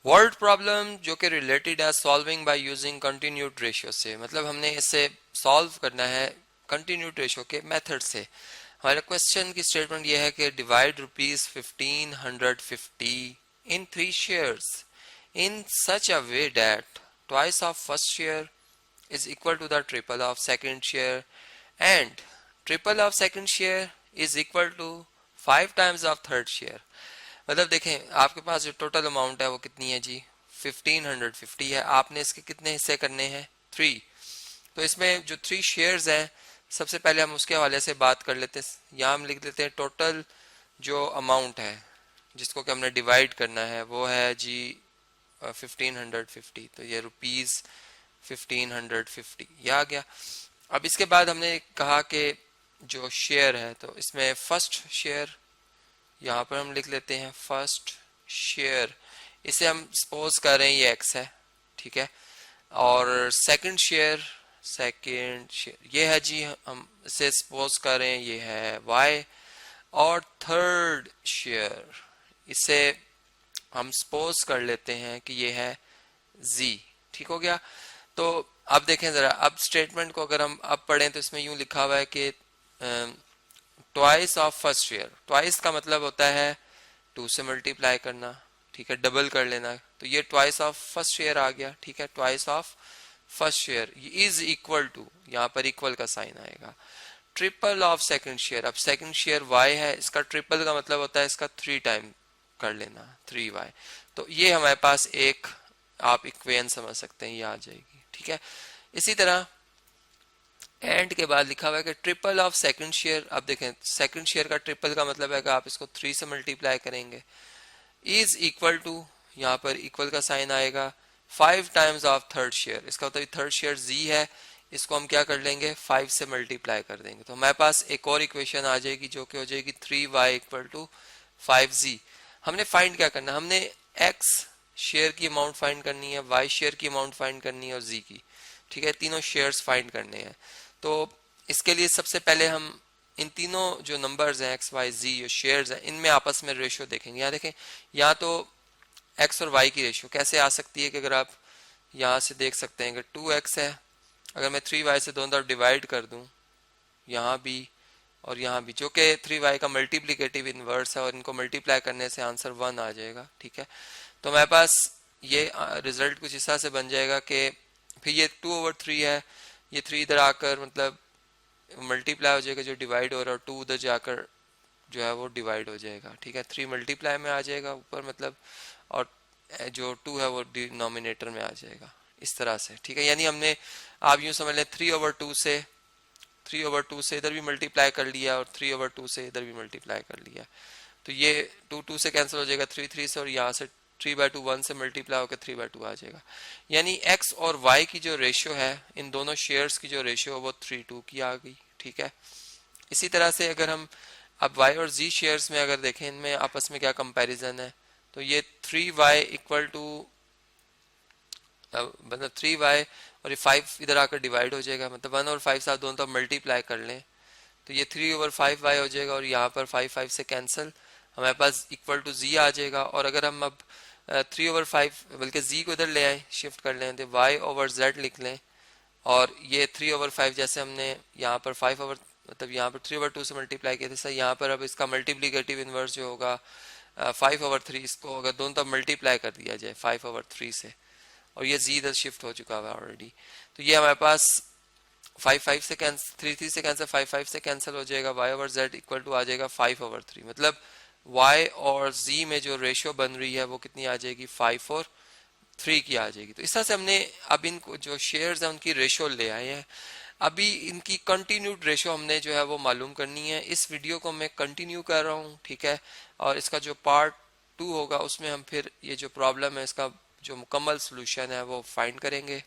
Word problem जो कि related है solving by using continued ratio से, मतलब हमने इसे सॉल्व करना है कंटिन्यूड रेशियो के मेथड से। हमारे क्वेश्चन की स्टेटमेंट यह है कि divide ₹1550 in 3 shares in such a way that twice of first share is equal to the triple of second share and triple of second share is equal to 5 times of third share। मतलब देखें आपके पास जो total amount है वो कितनी है जी 1550 है। आपने इसके कितने हिस्से करने हैं 3। तो इसमें जो 3 शेयर्स हैं सबसे पहले हम उसके हवाले से बात कर लेते हैं। यहाँ हम लिख लेते हैं टोटल जो अमाउंट है जिसको कि हमने डिवाइड करना है वो है जी 1550। तो ये ₹1550 ये आ गया। अब इसके बाद हमने कहा कि जो शेयर है तो इसमें फर्स्ट शेयर यहाँ पर हम लिख लेते हैं फर्स्ट शेयर, इसे हम सपोज कर रहे हैं ये x है, ठीक है। और सेकंड शेयर ये है जी, हम इसे सपोज कर रहे हैं ये है y। और थर्ड शेयर इसे हम सपोज कर लेते हैं कि ये है z, ठीक हो गया। तो अब देखें जरा, अब स्टेटमेंट को अगर हम अब पढ़ें तो इसमें यूं लिखा हुआ है कि twice of first share. Twice का मतलब होता है 2 से मल्टीप्लाई करना, ठीक है, डबल कर लेना। तो ये ट्वाइस ऑफ फर्स्ट शेयर आ गया, ठीक है। Twice of first square is equal to, यहाँ पर इक्वल का साइन आएगा, ट्रिपल ऑफ सेकंड शेयर। अब सेकंड शेयर y है, इसका ट्रिपल का मतलब होता है इसका 3 टाइम कर लेना, 3y। तो ये हमारे पास एक आप इक्वेशन समझ सकते हैं, ये आ जाएगी, ठीक है। इसी तरह एंड के बाद लिखा हुआ है कि ट्रिपल ऑफ सेकंड शेयर। अब देखें सेकंड शेयर का ट्रिपल का मतलब है कि आप इसको 3 से मल्टीप्लाई करेंगे, इज इक्वल टू, यहाँ पर इक्वल का साइन आएगा, 5 टाइम्स ऑफ थर्ड शेयर। इसका मतलब थर्ड शेयर z है, इसको हम क्या कर लेंगे 5 से मल्टीप्लाई कर देंगे। तो हमारे पास एक और इक्वेशन आ जाएगी जो कि हो जाएगी 3y इक्वल टू 5z। हमने फाइंड क्या करना, हमने x शेयर की अमाउंट फाइंड करनी है, y शेयर की अमाउंट फाइंड करनी है और z की, ठीक है, तीनों शेयर्स फाइंड करने हैं। तो इसके लिए सबसे पहले हम इन तीनों जो नंबर्स हैं x y z जो शेयर्स हैं इनमें आपस में रेशियो देखेंगे। यहाँ देखें, यहाँ तो x और y की रेशियो कैसे आ सकती है कि अगर आप यहाँ से देख सकते हैं कि 2x है, अगर मैं 3y से दोनों तरफ डिवाइड कर दूं, यहाँ भी और यहाँ भी, जो कि 3y का मल्टीप्लिकेटिव इनवर्स है और इनको मल्टीप्लाई करने से आंसर 1 आ जाएगा, ठीक है। तो मेरे पास ये रिजल्ट कुछ इस तरह से बन जाएगा कि फिर ये 2/3 है, ये 3 इधर आकर मतलब मल्टीप्लाई हो जाएगा जो डिवाइड हो रहा है, और 2 उधर जाकर जो है वो डिवाइड हो जाएगा, ठीक है। 3 मल्टीप्लाई में आ जाएगा ऊपर मतलब, और जो 2 है वो डिनोमिनेटर में आ जाएगा, इस तरह से, ठीक है। यानी हमने आप यूं समझ लें 3/2 से इधर भी मल्टीप्लाई कर लिया और 3/2 से इधर भी मल्टीप्लाई कर लिया। तो ये 2 से कैंसिल हो जाएगा 3 से, और यहाँ से 3/2 1 से मल्टीप्लाई होकर 3/2 आ जाएगा। यानी x और y की जो रेशियो है, इन दोनों शेयर्स की जो रेशियो है वो 3:2 की आ गई, ठीक है। इसी तरह से अगर हम अब y और z शेयर्स में अगर देखें इनमें आपस में क्या कंपैरिजन है, तो ये 3y इक्वल टू मतलब 3y और ये 5 इधर आकर डिवाइड हो जाएगा, मतलब 1 और 5 साथ दोनों तरफ मल्टीप्लाई कर लें तो ये 3/5y हो जाएगा, और यहाँ पर 5 से कैंसिल, हमारे पास इक्वल टू z आ जाएगा। और अगर हम अब 3/5 बल्कि z को इधर ले आए, शिफ्ट कर लें तो y/z लिख लें, और ये 3/5 जैसे हमने यहाँ पर 5 ओवर मतलब यहाँ पर 3/2 से मल्टीप्लाई किया था, यहाँ पर अब इसका मल्टीप्लिकेटिव इनवर्स जो होगा 5/3, इसको अगर दोनों तरफ मल्टीप्लाई कर दिया जाए 5/3 से, और ये z इधर शिफ्ट हो चुका है ऑलरेडी, तो ये हमारे पास 5 से कैंसिल 3 से कैंसिल 5 से कैंसिल हो जाएगा, y/z इक्वल टू आ जाएगा 5/3। मतलब y और z में जो रेशियो बन रही है वो कितनी आ जाएगी 5/3 की आ जाएगी। तो इस तरह से हमने अब इनको जो शेयर्स हैं उनकी रेशियो ले आए हैं। अभी इनकी कंटिन्यूड रेशियो हमने जो है वो मालूम करनी है। इस वीडियो को मैं कंटिन्यू कर रहा हूँ, ठीक है, और इसका जो पार्ट 2 होगा उसमें हम फिर ये जो प्रॉब्लम है इसका जो मुकम्मल सोल्यूशन है वो फाइंड करेंगे।